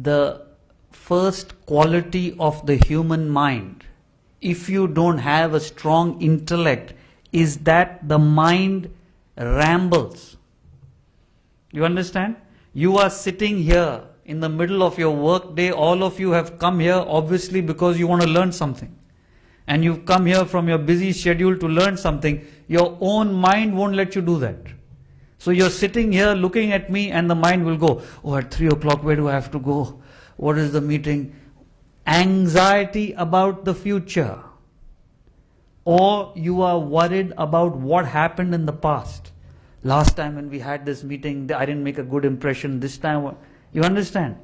the first quality of the human mind, if you don't have a strong intellect, is that the mind rambles. You understand? You are sitting here in the middle of your work day. All of you have come here obviously because you want to learn something. And you've come here from your busy schedule to learn something. Your own mind won't let you do that. So you're sitting here looking at me and the mind will go, oh, at 3 o'clock, where do I have to go? What is the meeting? Anxiety about the future. Or you are worried about what happened in the past. Last time when we had this meeting, I didn't make a good impression. This time, you understand?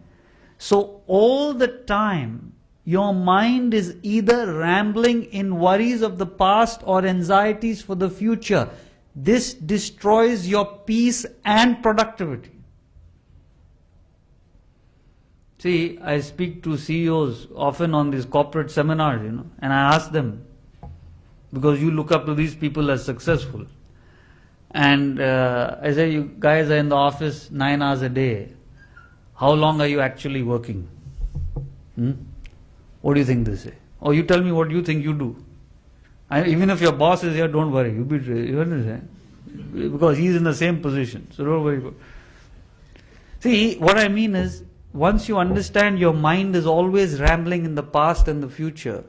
So all the time, your mind is either rambling in worries of the past or anxieties for the future. This destroys your peace and productivity. See, I speak to CEOs often on these corporate seminars, and I ask them, because you look up to these people as successful. And I say, you guys are in the office 9 hours a day. How long are you actually working? What do you think they say? Or you tell me what you think you do. Even if your boss is here, don't worry. You understand? Because he's in the same position. So don't worry about it. See, what I mean is, once you understand your mind is always rambling in the past and the future,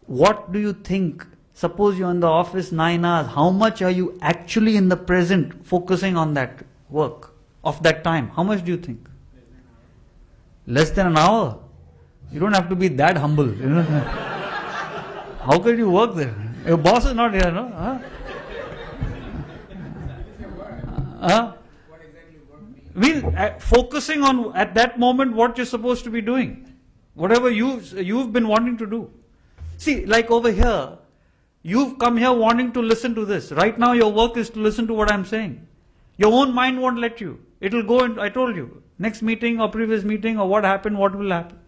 what do you think? Suppose you're in the office 9 hours. How much are you actually in the present focusing on that work of that time? How much do you think? Less than an hour. You don't have to be that humble. How can you work there? Your boss is not here, no? What exactly work means? Focusing on at that moment what you're supposed to be doing. Whatever you've been wanting to do. See, like over here, you've come here wanting to listen to this. Right now your work is to listen to what I'm saying. Your own mind won't let you. It'll go into, I told you, next meeting or previous meeting or what happened, what will happen.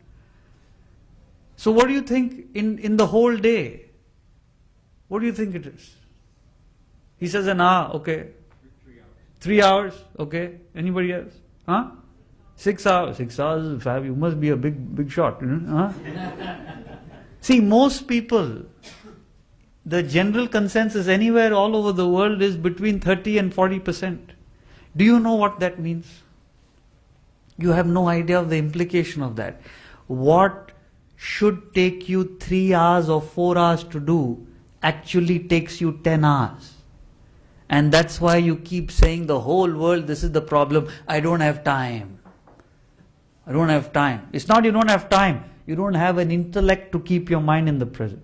So what do you think in the whole day? What do you think it is? He says an hour, okay. 3 hours, okay. Anybody else? 6 hours. 6 hours is fab. You must be a big shot. See, most people, the general consensus anywhere all over the world is between 30 and 40%. Do you know what that means? You have no idea of the implication of that. What should take you 3 hours or 4 hours to do actually takes you 10 hours. And that's why you keep saying the whole world, this is the problem, I don't have time. I don't have time. It's not you don't have time. You don't have an intellect to keep your mind in the present.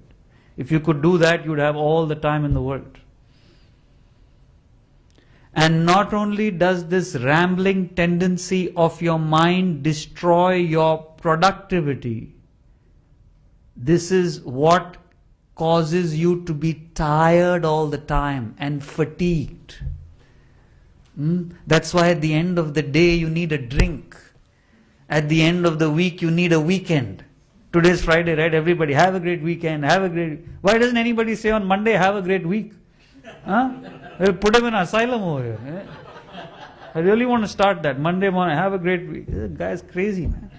If you could do that, you'd have all the time in the world. And not only does this rambling tendency of your mind destroy your productivity, this is what causes you to be tired all the time and fatigued. That's why at the end of the day you need a drink. At the end of the week you need a weekend. Today's Friday, right? Everybody, have a great weekend, have a great... Why doesn't anybody say on Monday, have a great week? We'll put him in asylum over here. I really want to start that. Monday morning, have a great week. This guy's crazy, man.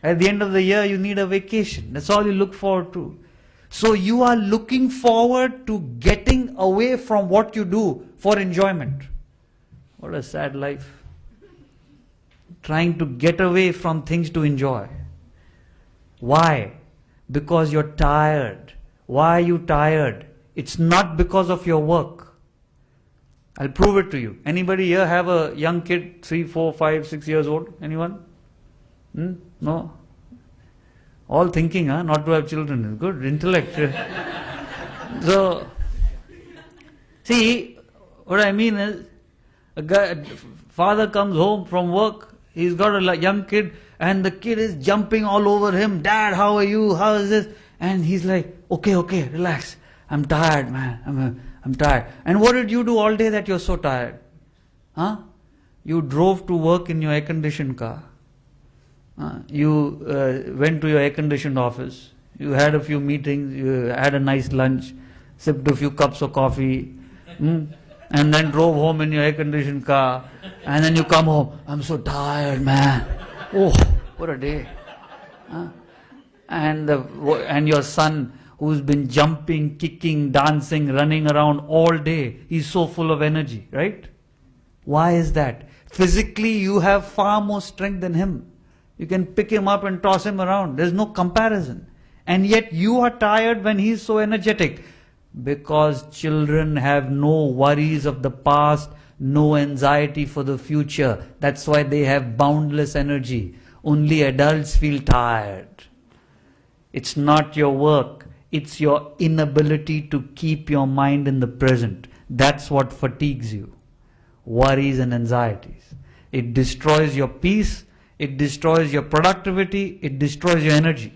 At the end of the year, you need a vacation. That's all you look forward to. So you are looking forward to getting away from what you do for enjoyment. What a sad life. Trying to get away from things to enjoy. Why? Because you're tired. Why are you tired? It's not because of your work. I'll prove it to you. Anybody here have a young kid, 3, 4, 5, 6 years old? Anyone? No? All thinking, not to have children. Good, intellect. So, see, what I mean is, father comes home from work, he's got a young kid, and the kid is jumping all over him. Dad, how are you? How is this? And he's like, okay, relax. I'm tired, man. I'm tired. And what did you do all day that you're so tired? You drove to work in your air-conditioned car. You went to your air-conditioned office. You had a few meetings. You had a nice lunch. Sipped a few cups of coffee. and then drove home in your air-conditioned car, and then you come home, I'm so tired, man. Oh, what a day. Huh? And your son who's been jumping, kicking, dancing, running around all day, he's so full of energy, right? Why is that? Physically, you have far more strength than him. You can pick him up and toss him around. There's no comparison. And yet you are tired when he's so energetic. Because children have no worries of the past, no anxiety for the future. That's why they have boundless energy. Only adults feel tired. It's not your work. It's your inability to keep your mind in the present. That's what fatigues you. Worries and anxieties. It destroys your peace. It destroys your productivity. It destroys your energy.